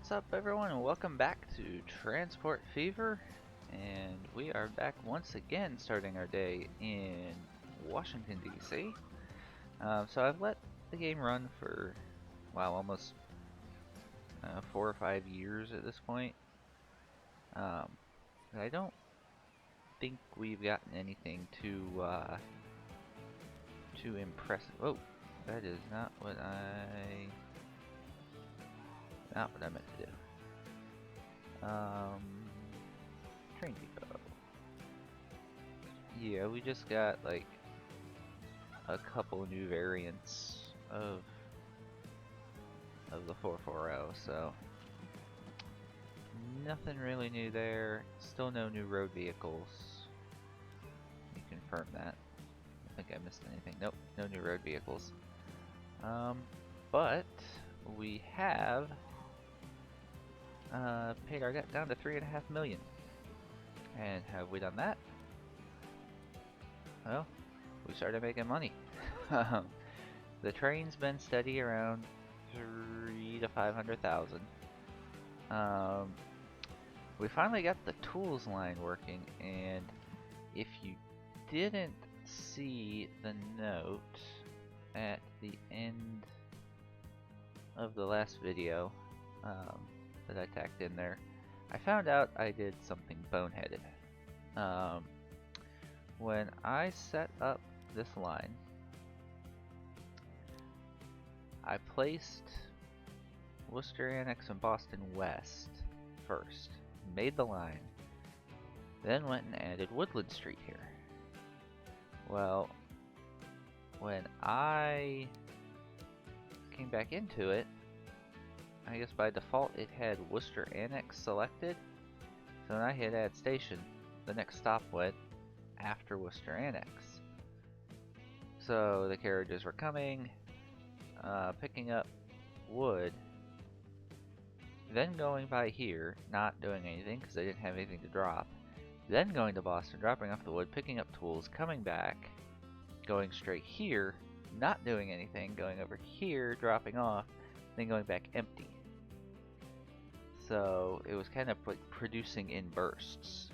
What's up everyone and welcome back to Transport Fever, and we are back once again starting our day in Washington DC. So I've let the game run for almost 4 or 5 years at this point. I don't think we've gotten anything too impressive. Oh, that is not what I meant to do. Train depot. Yeah, we just got like a couple new variants of the 440, so nothing really new there. Still no new road vehicles. Let me confirm that. I think I missed anything. Nope, no new road vehicles. But we have paid our debt down to 3.5 million. And have we done that? Well, we started making money. The train's been steady around 3 to 500,000. We finally got the tools line working, and if you didn't see the note at the end of the last video that I tacked in there, I found out I did something boneheaded. When I set up this line, I placed Worcester Annex and Boston West first, made the line, then went and added Woodland Street here. Well, when I came back into it, I guess by default it had Worcester Annex selected, so when I hit add station, the next stop went after Worcester Annex. So the carriages were coming, picking up wood, then going by here, not doing anything because I didn't have anything to drop, then going to Boston, dropping off the wood, picking up tools, coming back, going straight here, not doing anything, going over here, dropping off, then going back empty. So it was kind of like producing in bursts.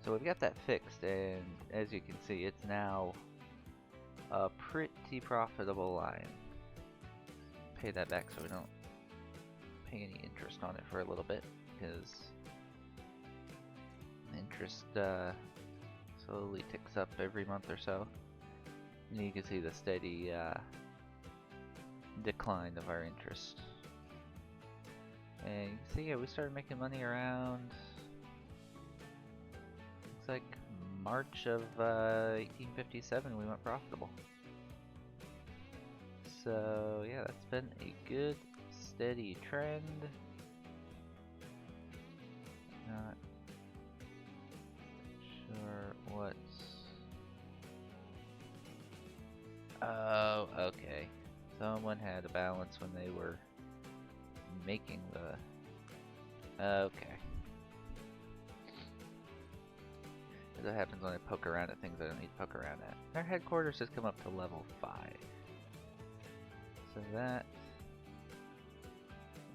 So we've got that fixed, and as you can see, it's now a pretty profitable line. Pay that back so we don't pay any interest on it for a little bit, because interest slowly ticks up every month or so. And you can see the steady decline of our interest. And you can see, yeah, we started making money around, looks like March of 1857 we went profitable. So yeah, that's been a good steady trend. Not sure what's... Oh, okay. Someone had a balance when they were making the... Okay. That happens when I poke around at things I don't need to poke around at. Our headquarters has come up to level 5. So that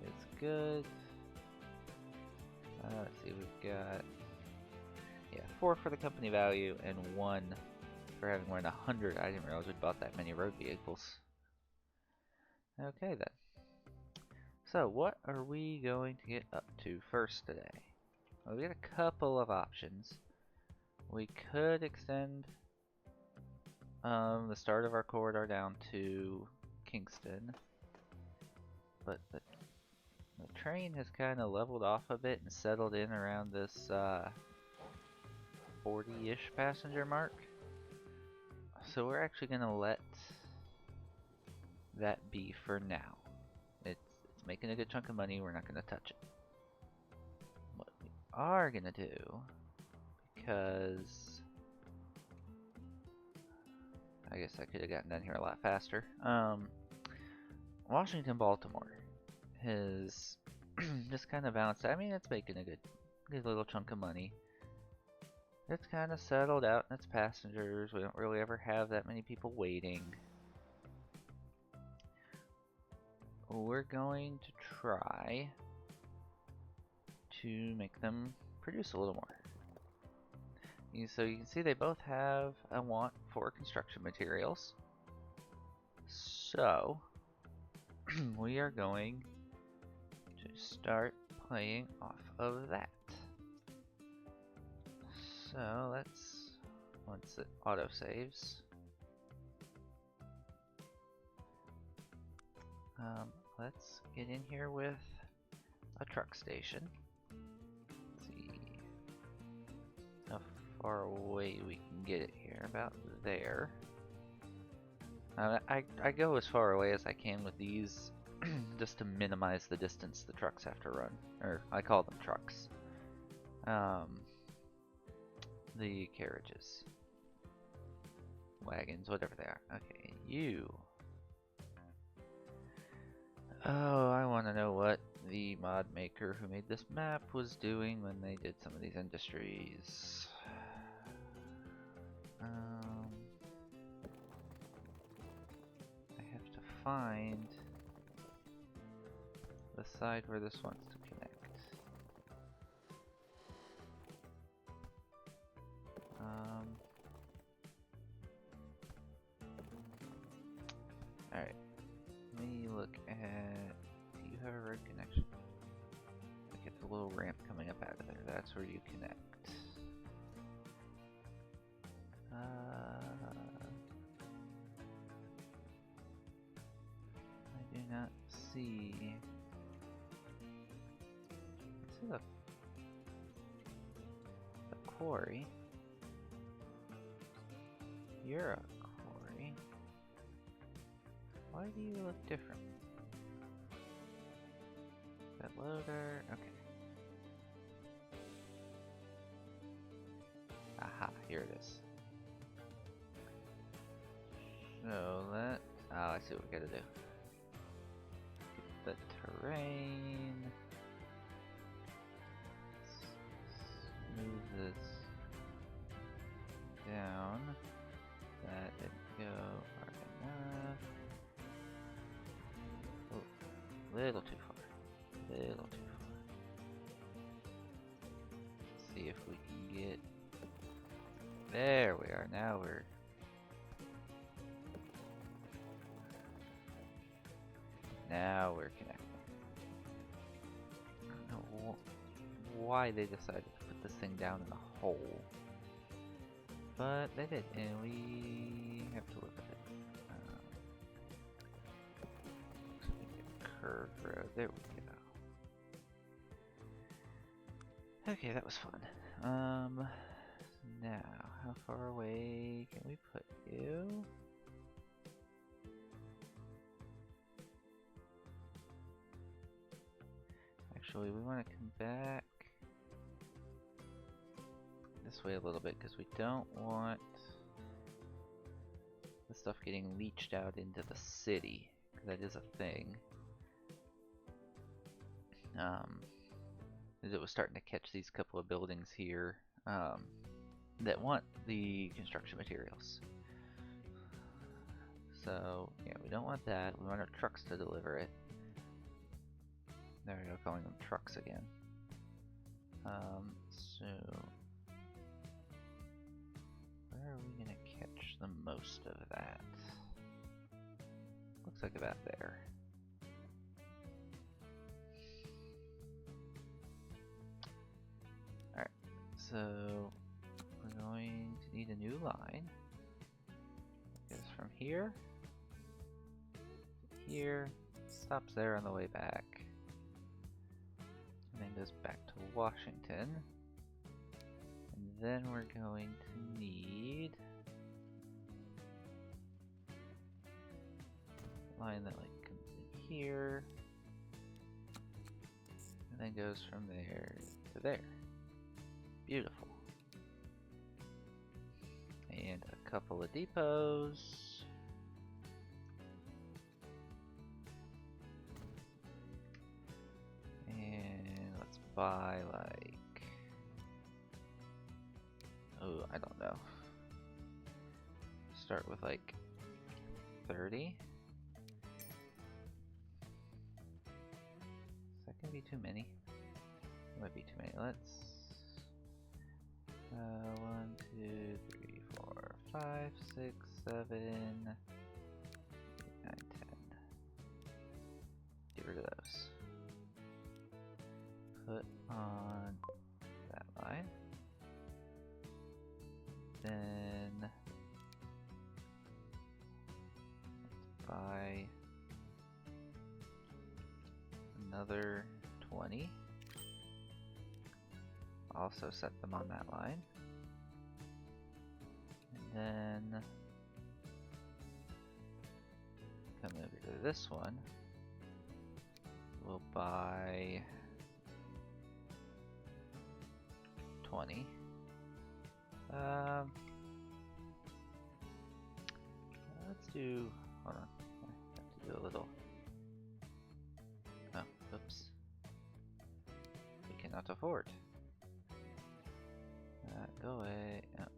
is good. Let's see, we've got 4 for the company value and 1 for having more than 100. I didn't realize we bought that many road vehicles. Okay then. So what are we going to get up to first today? Well, we got a couple of options. We could extend the start of our corridor down to Kingston, but the train has kind of leveled off a bit and settled in around this 40-ish passenger mark. So we're actually going to let that be for now. It's making a good chunk of money, we're not going to touch it. What we are going to do, because I guess I could have gotten down here a lot faster. Washington, Baltimore has just kind of balanced. I mean, it's making a good little chunk of money. It's kind of settled out in its passengers. We don't really ever have that many people waiting. we're going to try to make them produce a little more. So you can see they both have a want for construction materials. So we are going to start playing off of that. So let's, once it autosaves, let's get in here with a truck station. Let's see how far away we can get it here, about there. I go as far away as I can with these just to minimize the distance the trucks have to run. Or, I call them trucks. The carriages. Wagons, whatever they are. Okay, you. Oh, I want to know what the mod maker who made this map was doing when they did some of these industries. I have to find the side where this wants to connect. Alright, let me look at, do you have a road connection? Look at the little ramp coming up out of there, that's where you connect. I do not see. This is a quarry. You're a quarry. Why do you look different? That loader, okay. Aha, here it is. So that, oh, I see what we gotta do. Get the terrain. Move this down. That didn't go far enough. Oh, little too far. Little too far. Let's see if we can get. There we are. Now we're. Now we're connecting. I don't know why they decided to put this thing down in a hole. But they did, and we have to live with it. So we get a curved road. There we go. Okay, that was fun. Now, how far away can we put you? Actually, we want to come back this way a little bit because we don't want the stuff getting leached out into the city, because that is a thing. It was starting to catch these couple of buildings here that want the construction materials. So yeah, we don't want that. We want our trucks to deliver it. There we go, calling them trucks again. So where are we gonna catch the most of that? Looks like about there. Alright, so we're going to need a new line. It goes from here to here, stops there on the way back, and then goes back to Washington. And then we're going to need a line that like comes in here and then goes from there to there. Beautiful. And a couple of depots. And let's buy like, oh, I don't know. Start with like 30. be too many. It might be too many. Let's 1, 2, 3, 4, 5, 6, 7, 8, 9, 10. Get rid of those. Put on that line. Then let's buy another 20. Also set them on that line. And then come over to this one. We'll buy 20. Let's do, hold on, I have to do a little, oh, oops. We cannot afford. Go away. Oh.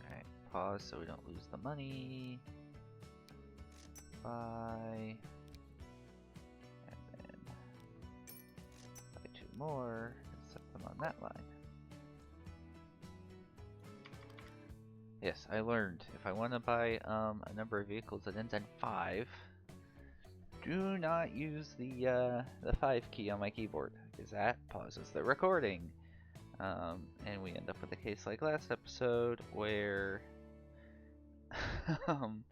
Alright, pause so we don't lose the money. Buy. And then buy 2 more and set them on that line. Yes, I learned. If I want to buy a number of vehicles that ends in 5, do not use the 5 key on my keyboard, because that pauses the recording. And we end up with a case like last episode where I'm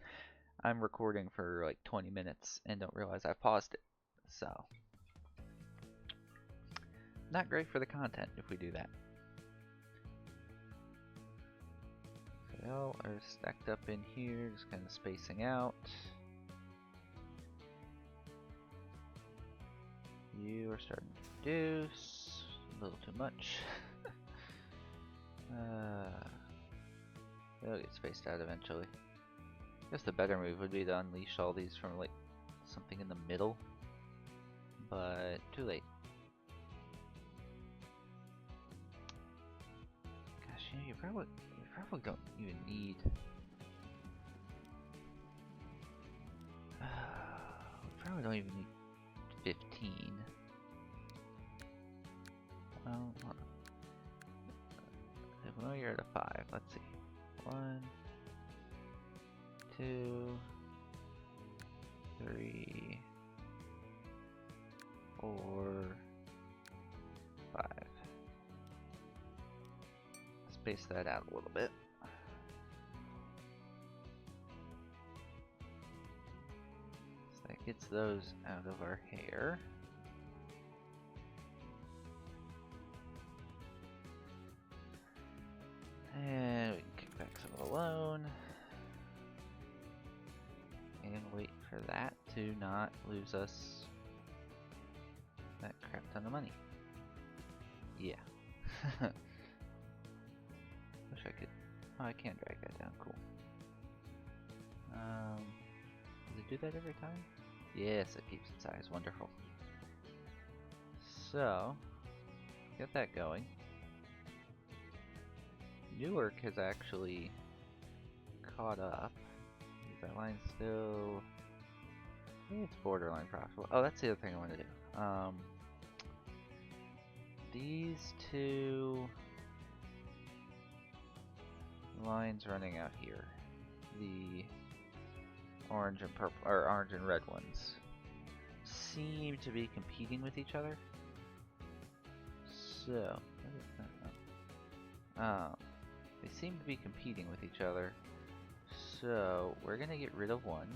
recording for like 20 minutes and don't realize I've paused it. So, not great for the content if we do that. So they all are stacked up in here, just kind of spacing out. You are starting to reduce a little too much. They'll get spaced out eventually. I guess the better move would be to unleash all these from like something in the middle, but too late. Gosh, you know, you probably don't even need. We probably don't even need 15. Well, if we know you're at a 5, let's see. 1, 2, 3, 4, 5. Space that out a little bit. So that gets those out of our hair. And we can kick back some of the loan. And wait for that to not lose us that crap ton of money. Yeah. Wish I could. Oh, I can drag that down. Cool. Does it do that every time? Yes, it keeps its size. Wonderful. So, get that going. Newark has actually caught up. Is that line still? I think it's borderline profitable. Oh, that's the other thing I want to do. These 2 lines running out here, the orange and purple, or orange and red ones, seem to be competing with each other. So, they seem to be competing with each other. So we're gonna get rid of one,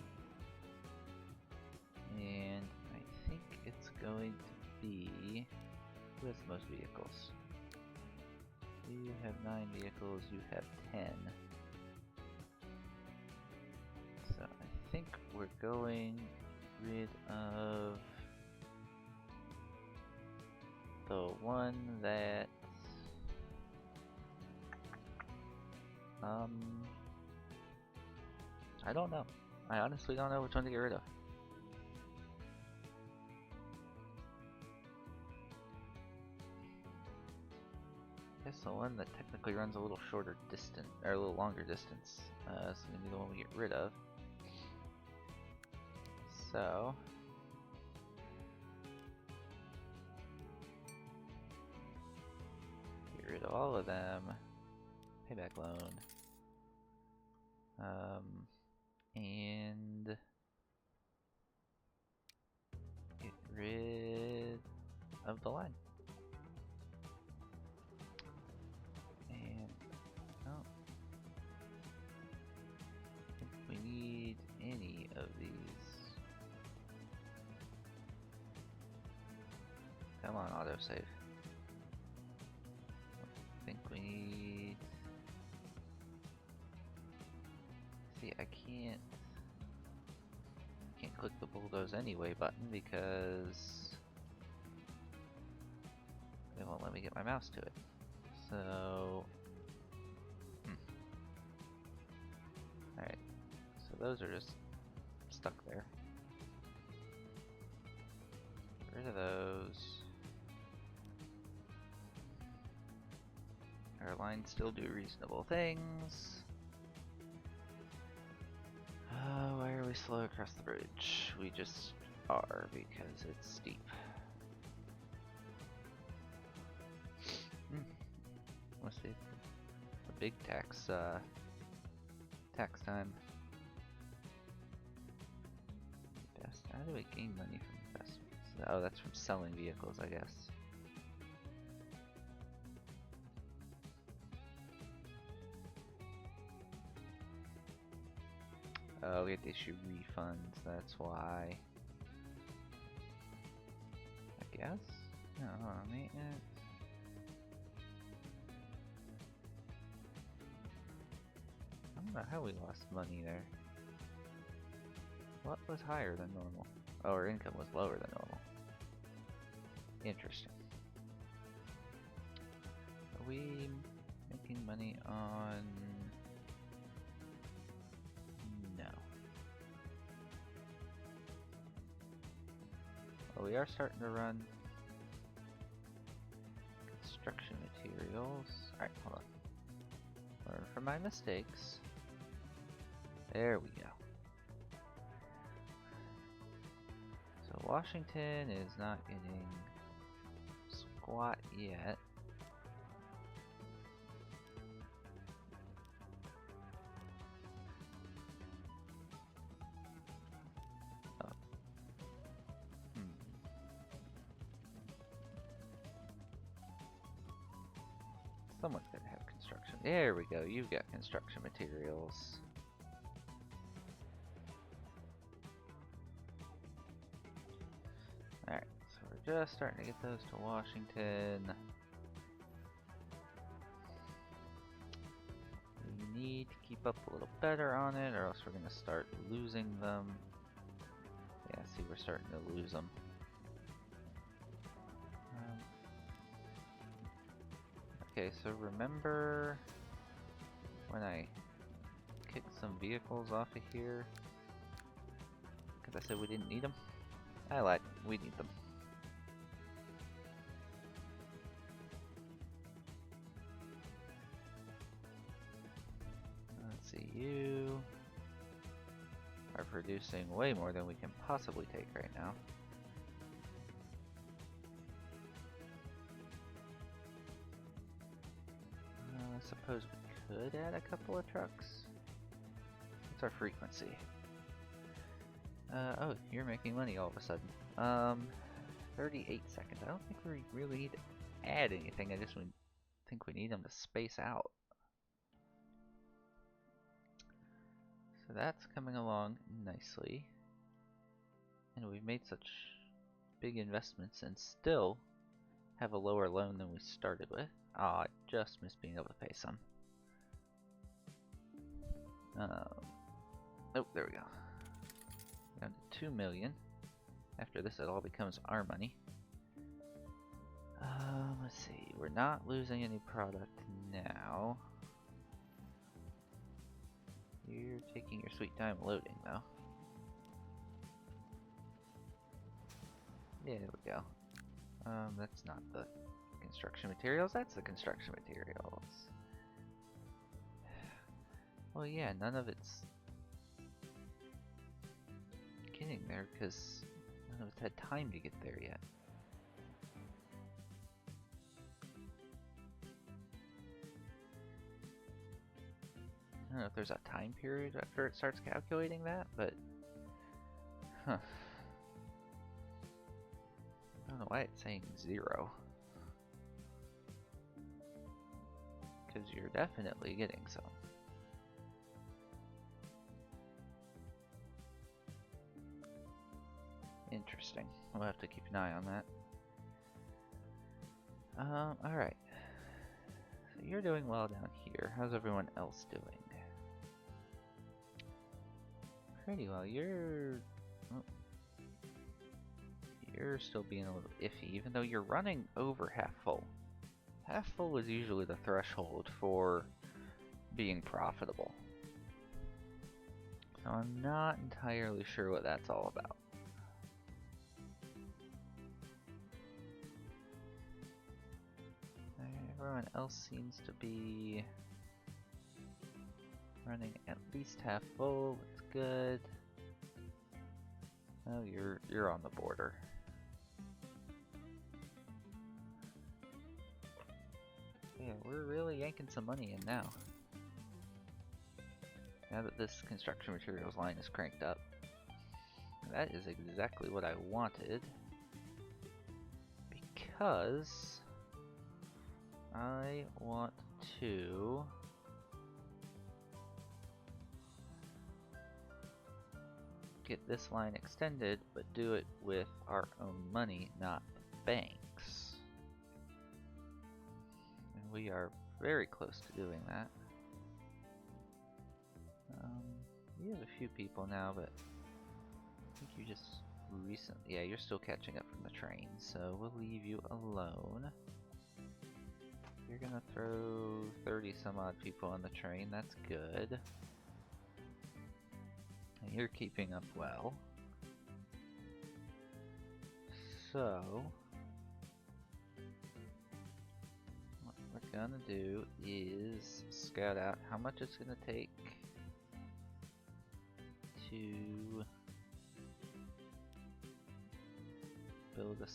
and I think it's going to be, who has the most vehicles? You have 9 vehicles, you have 10. So I think we're going rid of the one that I don't know. I honestly don't know which one to get rid of. I guess the one that technically runs a little shorter distance, or a little longer distance, is going to be the one we get rid of. So, rid of all of them. Payback loan. And get rid of the line. And oh, if we need any of these. Come on, autosave. I think we need. See, I can't click the bulldoze anyway button because it won't let me get my mouse to it. So, alright, so those are just stuck there. Get rid of those. Our lines still do reasonable things. Why are we slow across the bridge? We just are because it's steep. Let's see. The big tax time. Best. How do we gain money from investments? Oh, that's from selling vehicles, I guess. Oh, we have to issue refunds, that's why. I guess? No, maintenance. I don't know how we lost money there. What was higher than normal? Oh, our income was lower than normal. Interesting. Are we making money on... We are starting to run construction materials. Alright, hold on. Learn from my mistakes. There we go. So Washington is not getting squat yet. Someone's gonna have construction. There we go, you've got construction materials. Alright, so we're just starting to get those to Washington. We need to keep up a little better on it, or else we're gonna start losing them. Yeah, see, we're starting to lose them. Okay, so remember when I kicked some vehicles off of here? Because I said we didn't need them? I lied, we need them. Let's see, you are producing way more than we can possibly take right now. I suppose we could add a couple of trucks. What's our frequency? Oh, you're making money all of a sudden. 38 seconds. I don't think we really need to add anything. I just think we need them to space out. So that's coming along nicely. And we've made such big investments and still have a lower loan than we started with. Ah, I just missed being able to pay some. Oh, there we go. Down to 2 million. After this, it all becomes our money. Let's see. We're not losing any product now. You're taking your sweet time loading, though. Yeah, there we go. That's not the construction materials, that's the construction materials. Well, yeah, none of it's getting there because none of it's had time to get there yet. don't know if there's a time period after it starts calculating that, but huh. I don't know why it's saying 0. Because you're definitely getting some. Interesting. We'll have to keep an eye on that. Alright. So you're doing well down here. How's everyone else doing? Pretty well. You're still being a little iffy, even though you're running over half full. Half full is usually the threshold for being profitable. So I'm not entirely sure what that's all about. Everyone else seems to be running at least half full. It's good. Oh, you're on the border. Yeah, we're really yanking some money in now. Now that this construction materials line is cranked up. That is exactly what I wanted. Because I want to get this line extended, but do it with our own money, not the bank's. And we are very close to doing that. You have a few people now, but I think you just recently, yeah, you're still catching up from the train, so we'll leave you alone. You're gonna throw 30 some odd people on the train, that's good. And you're keeping up well. So, what we're gonna do is scout out how much it's gonna take to build a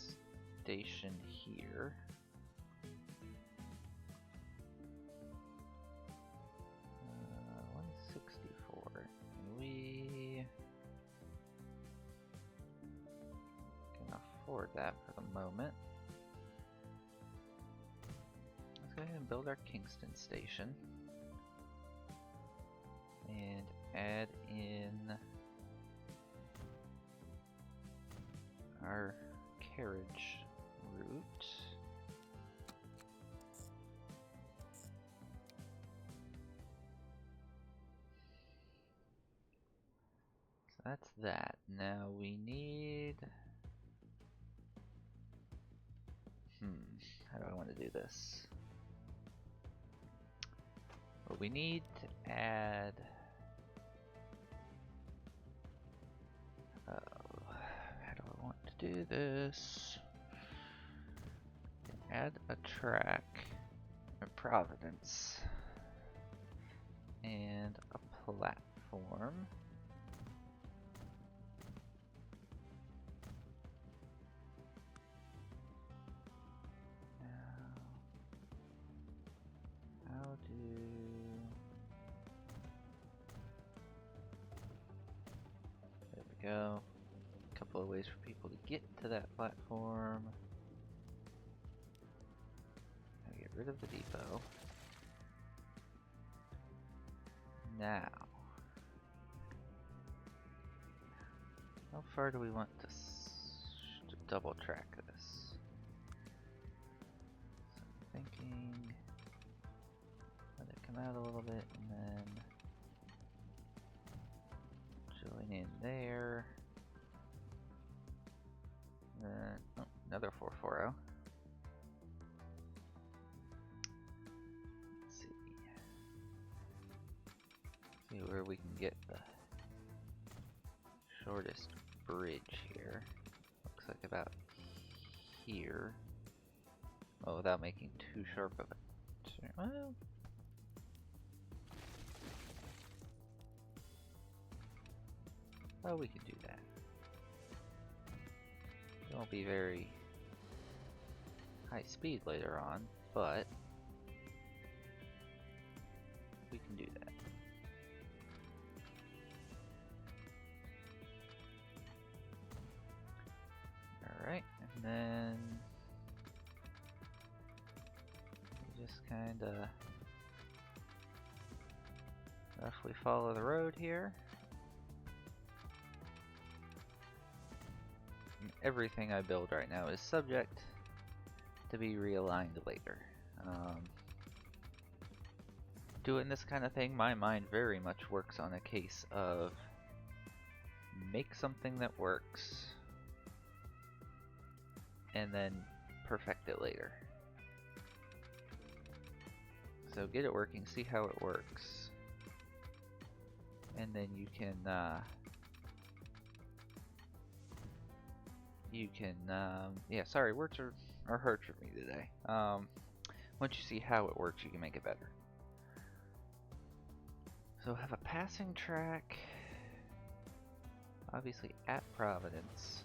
station here. 164. We can afford that for the moment. Let's go ahead and build our Kingston station and add in our carriage route. So that's that. Now we need... how do I want to do this? Well, we need to add... how do I want to do this? Add a track at Providence and a platform. Now, how do... There we go. A couple of ways for people to get to that platform. Now get rid of the depot. Now, how far do we want to double track this? So I'm thinking, let it come out a little bit and then join in there. Then, oh, another 440. Let's see. See where we can get the shortest bridge here. Looks like about here. Oh, without making too sharp of it. Well, we can do that. It won't be very high speed later on, but we can do that. kinda roughly follow the road here. And everything I build right now is subject to be realigned later. Doing this kind of thing, my mind very much works on a case of make something that works and then perfect it later. So get it working, see how it works, and then you can yeah, sorry, words are hard for me today. Once you see how it works, you can make it better. So have a passing track, obviously at Providence,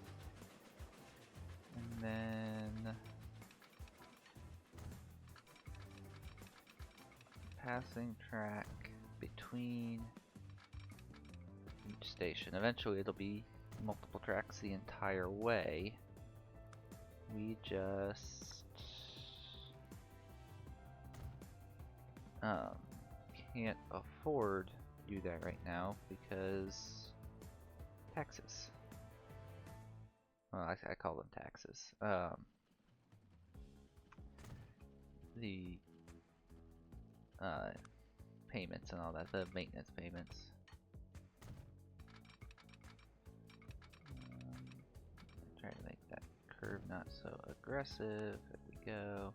and then passing track between each station. Eventually it'll be multiple tracks the entire way. We just can't afford to do that right now because taxes. Well, I call them taxes. The payments and all that, the maintenance payments. Try to make that curve not so aggressive. There we go.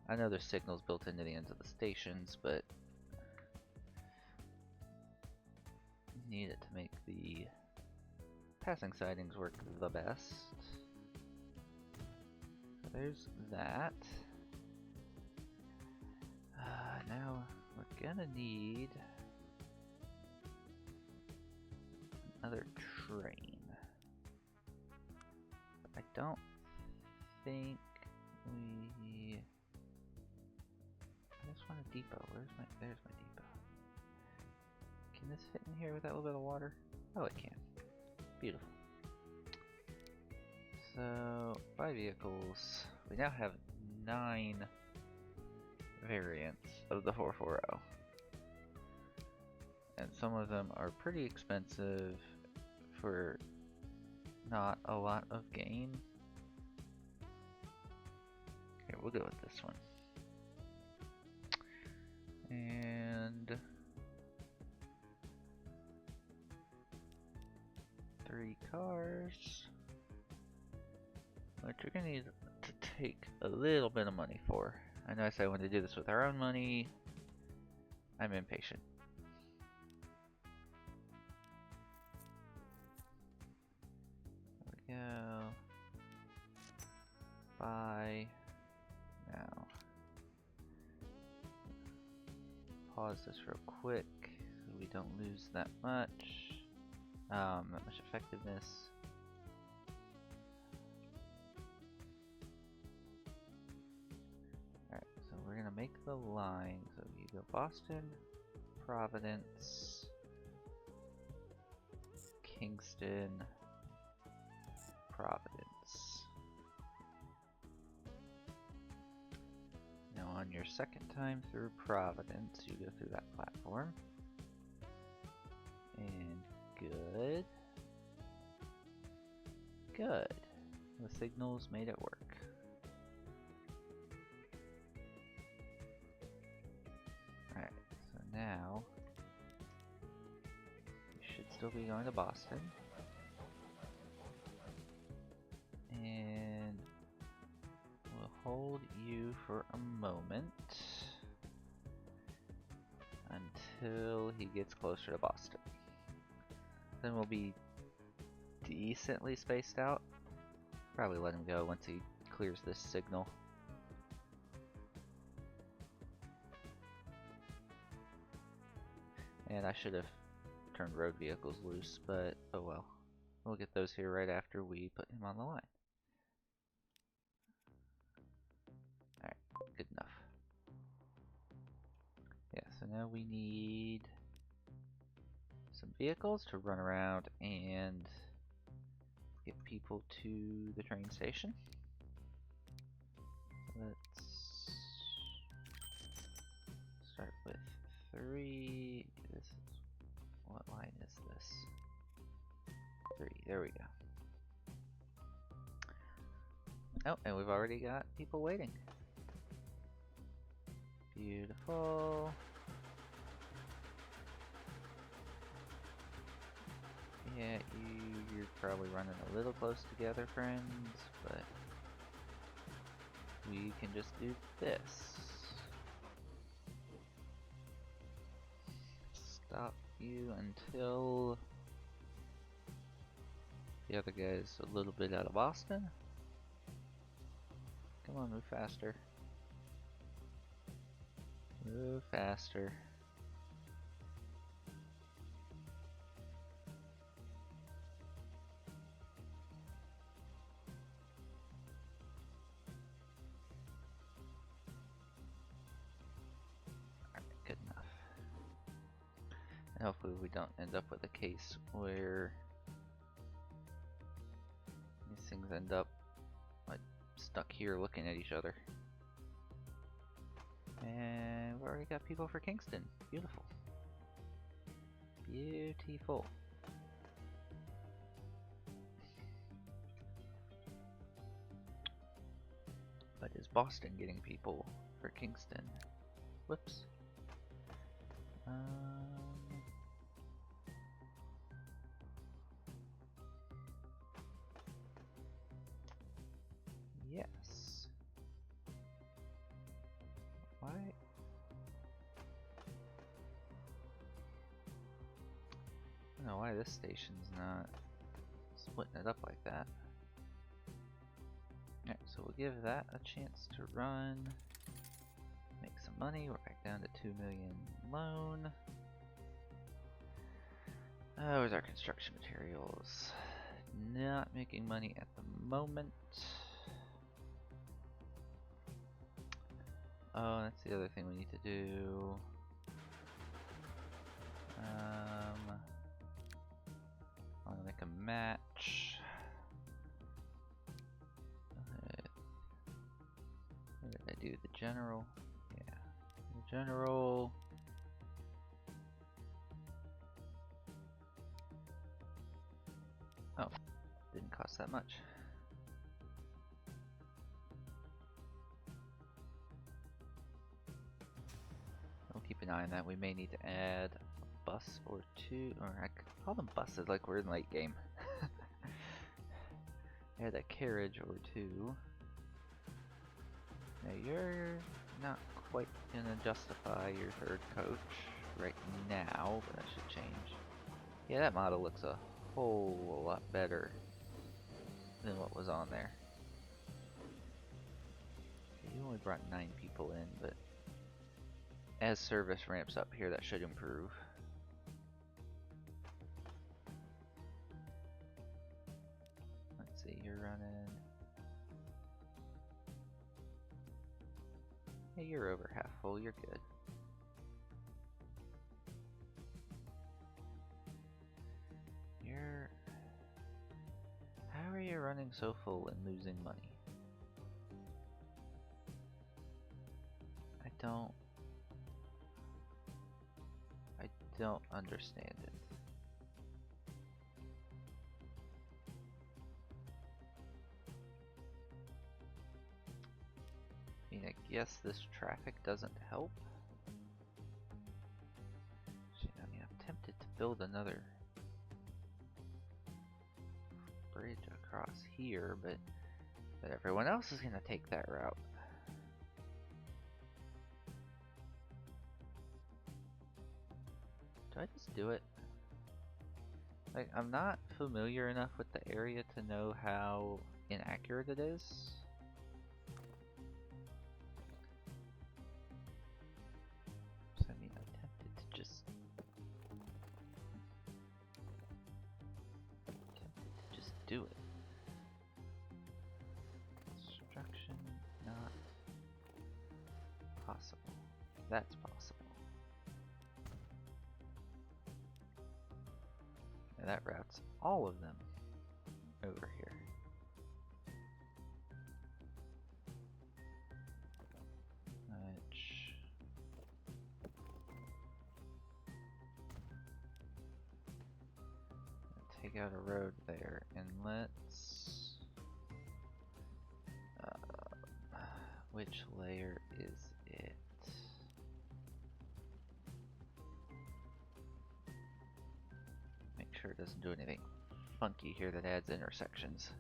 I know there's signals built into the ends of the stations, but need it to make the passing sidings work the best. So there's that. Now we're gonna need another train. I don't think we. I just want a depot. There's my depot. Can this fit in here with that little bit of water? Oh, it can. Beautiful. So 5 vehicles. We now have 9 variants of the 440. And some of them are pretty expensive for not a lot of gain. Here, we'll go with this one. And 3 cars, which we're gonna need to take a little bit of money for. I know I said I wanted to do this with our own money. I'm impatient. There we go. Buy now. Pause this real quick so we don't lose that much effectiveness. Alright, so we're gonna make the line. So you go Boston, Providence, Kingston, Providence. Now on your second time through Providence, you go through that platform. And good. Good. The signals made it work. Alright, so now you should still be going to Boston. And we'll hold you for a moment until he gets closer to Boston. Then we'll be decently spaced out. Probably let him go once he clears this signal. And I should have turned road vehicles loose, but oh well. We'll get those here right after we put him on the line. Alright, good enough. Yeah, so now we need some vehicles to run around and get people to the train station. Let's start with 3. This is, what line is this? 3. There we go. Oh, and we've already got people waiting. Beautiful. Yeah, you're probably running a little close together, friends, but we can just do this. Stop you until the other guy's a little bit out of Boston. Come on, move faster. Move faster. Alright, good enough. And hopefully we don't end up with a case where these things end up like stuck here looking at each other. And we've already got people for Kingston. Beautiful. Beautiful. But is Boston getting people for Kingston? Whoops. Yes. Why? I don't know why this station's not splitting it up like that. Alright, so we'll give that a chance to run. Make some money. We're back down to 2 million loan. Where's our construction materials? Not making money at the moment. Oh, that's the other thing we need to do. I want to make a match. What did I do? The general? Yeah. The general. Oh, didn't cost that much. We'll keep an eye on that. We may need to add a bus or two, or I could call them buses like we're in late game. Add a carriage or two. Now you're not quite gonna justify your third coach right now, but that should change. Yeah, that model looks a whole lot better than what was on there. Okay, you only brought 9 people in, but as service ramps up here, that should improve. Let's see, you're running... Hey, you're over half full, you're good. You're... How are you running so full and losing money? I don't understand it. I mean, I guess this traffic doesn't help. I mean, I'm tempted to build another bridge across here, but everyone else is gonna take that route. Do I just do it? Like, I'm not familiar enough with the area to know how inaccurate it is. So, I mean, I'm tempted to just do it. Construction, not possible. That's possible. And that routes all of them over here. Which take out a road there, and let's... which layer is it? Make sure it doesn't do anything funky here that adds intersections.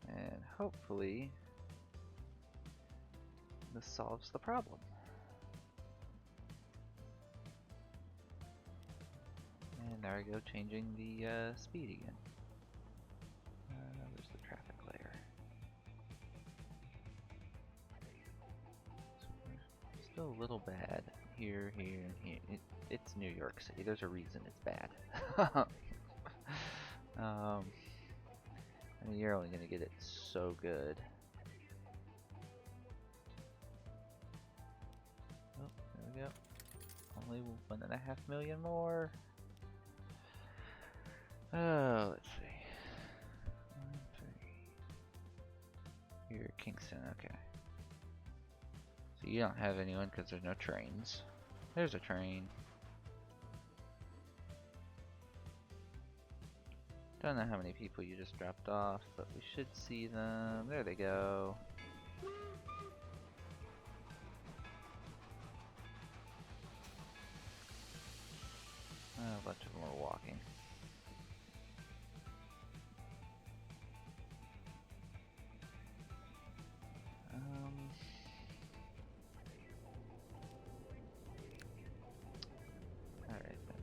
And hopefully this solves the problem. And there I go, changing the speed again. There's the traffic layer. So we're still a little bad here, here, and here. It's New York City. There's a reason it's bad. I mean, you're only gonna get it so good. Oh, there we go. Only 1.5 million more. Oh, let's see. 1, 3. You're Kingston, okay. So you don't have anyone because there's no trains. There's a train. Don't know how many people you just dropped off, but we should see them. There they go. Oh, a bunch of them are walking. Alright then.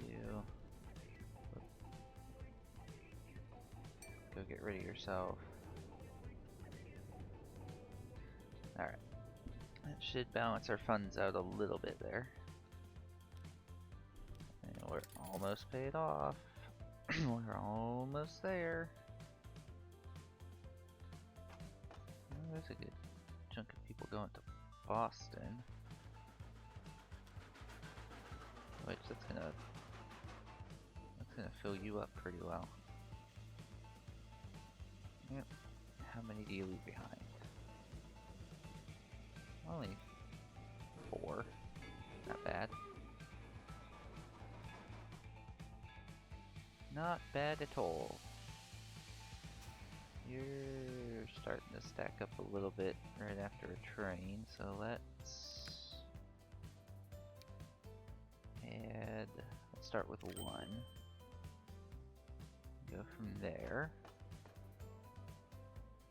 You go get rid of yourself. Alright. That should balance our funds out a little bit there. And we're almost paid off. We're almost there. Oh, there's a good chunk of people going to Boston. Which that's gonna fill you up pretty well. Yep. How many do you leave behind? Only 4. Not bad. Not bad at all. You're starting to stack up a little bit right after a train, so let's start with 1. Go from there.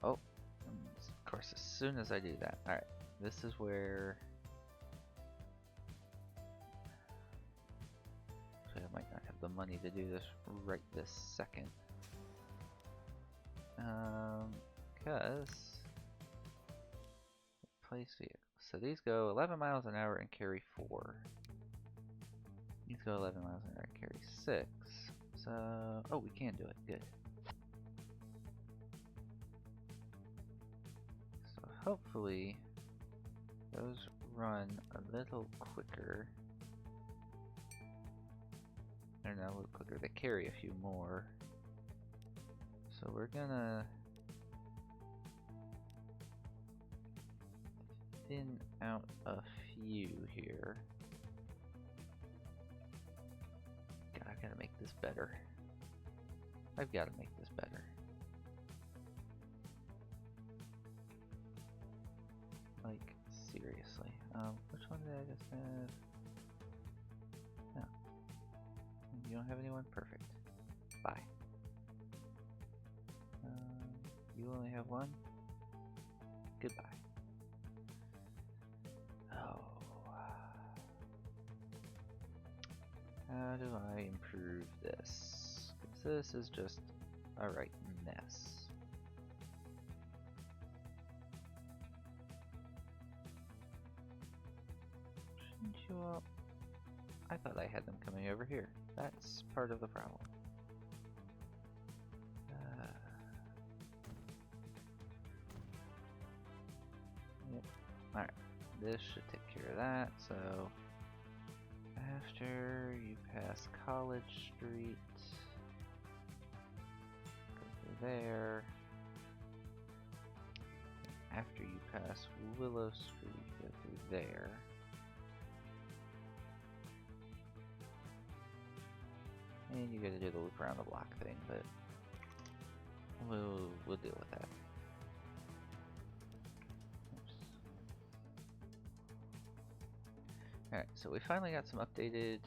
Oh, of course, as soon as I do that. Alright, this is where... So I might not have the money to do this right this second. Because... Place vehicles. So these go 11 miles an hour and carry 4. These go 11 miles an hour and carry 6. So... Oh, we can do it. Good. So hopefully those run a little quicker. They're not a little quicker. They carry a few more. So we're gonna thin out a few here. God, I gotta make this better. I've gotta make this better. Like, seriously. Which one did I just have? No. You don't have anyone? Perfect. Bye. You only have 1? Goodbye. Oh. How do I improve this? Because this is just a right mess. Shouldn't you all... I thought I had them coming over here. That's part of the problem. Yep. Alright. This should take care of that. So, after you pass College Street, go through there. past Willow Street, go through there. And you gotta do the loop around the block thing, but we'll deal with that. Alright, so we finally got some updated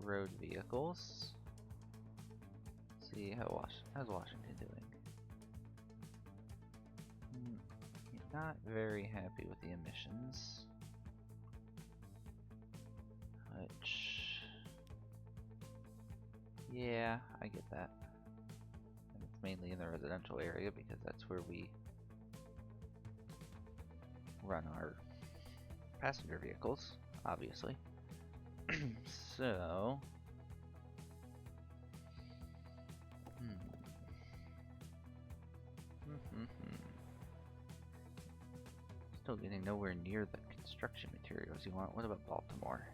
road vehicles. Let's see how's Washington doing? Not very happy with the emissions. Which, yeah, I get that. And it's mainly in the residential area because that's where we run our passenger vehicles, obviously. So, still getting nowhere near the construction materials you want. What about Baltimore?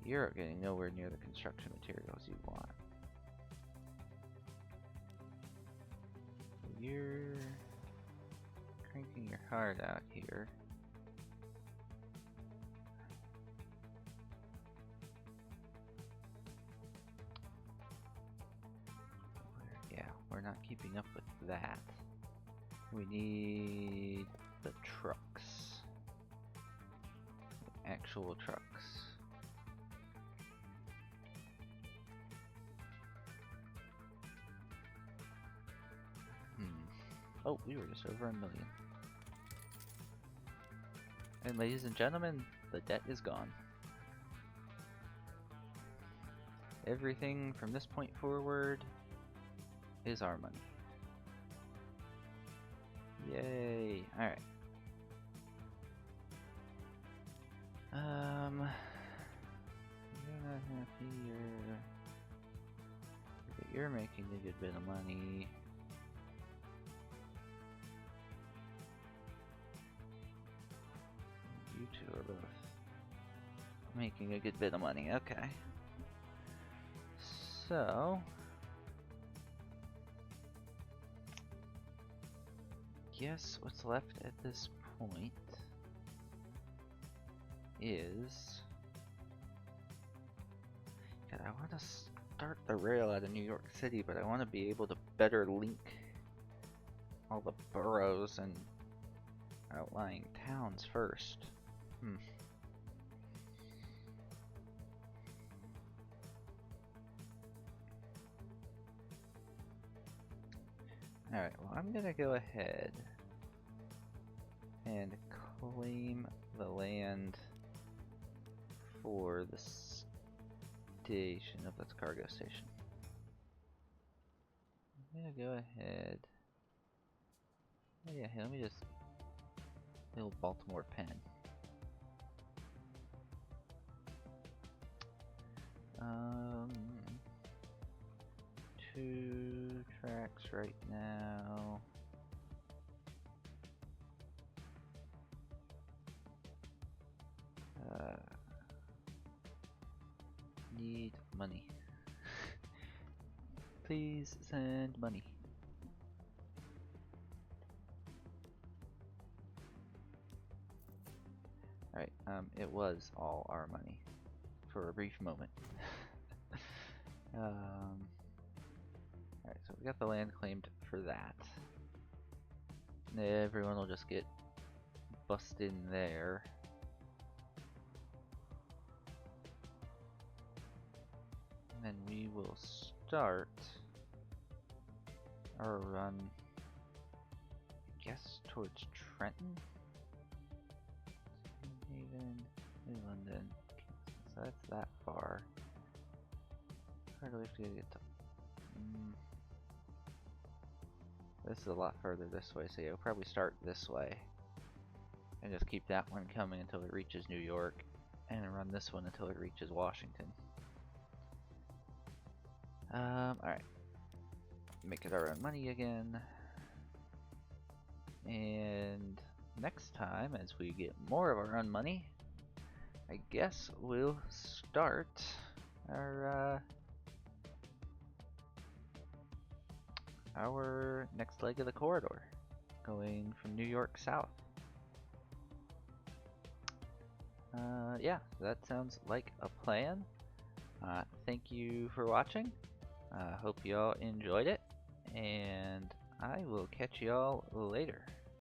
You're getting nowhere near the construction materials you want. You're cranking your heart out here. Yeah, we're not keeping up with that. We need the trucks. The actual trucks. Oh, we were just over 1 million. And ladies and gentlemen, the debt is gone. Everything from this point forward is our money. Yay! Alright. You're not happy, you're making a good bit of money. You two are both making a good bit of money, okay. So, guess what's left at this point is, God, I want to start the rail out of New York City, but I want to be able to better link all the boroughs and outlying towns first. Alright, well, I'm gonna go ahead and claim the land for the station. Oh, that's cargo station. I'm gonna go ahead. Oh yeah, let me just build Baltimore Penn. 2 tracks right now. Need money. Please send money. Alright, it was all our money for a brief moment. Alright, so we got the land claimed for that. Everyone will just get bussed in there. And then we will start our run, I guess, towards Trenton? Haven, New London. So that's that far. Where do we have to get to? This is a lot further this way, so yeah, we'll probably start this way. And just keep that one coming until it reaches New York. And run this one until it reaches Washington. Alright. Make it our own money again. And next time, as we get more of our own money, I guess we'll start our next leg of the corridor. going from New York south. Yeah, that sounds like a plan. Thank you for watching. Hope y'all enjoyed it, and I will catch y'all later.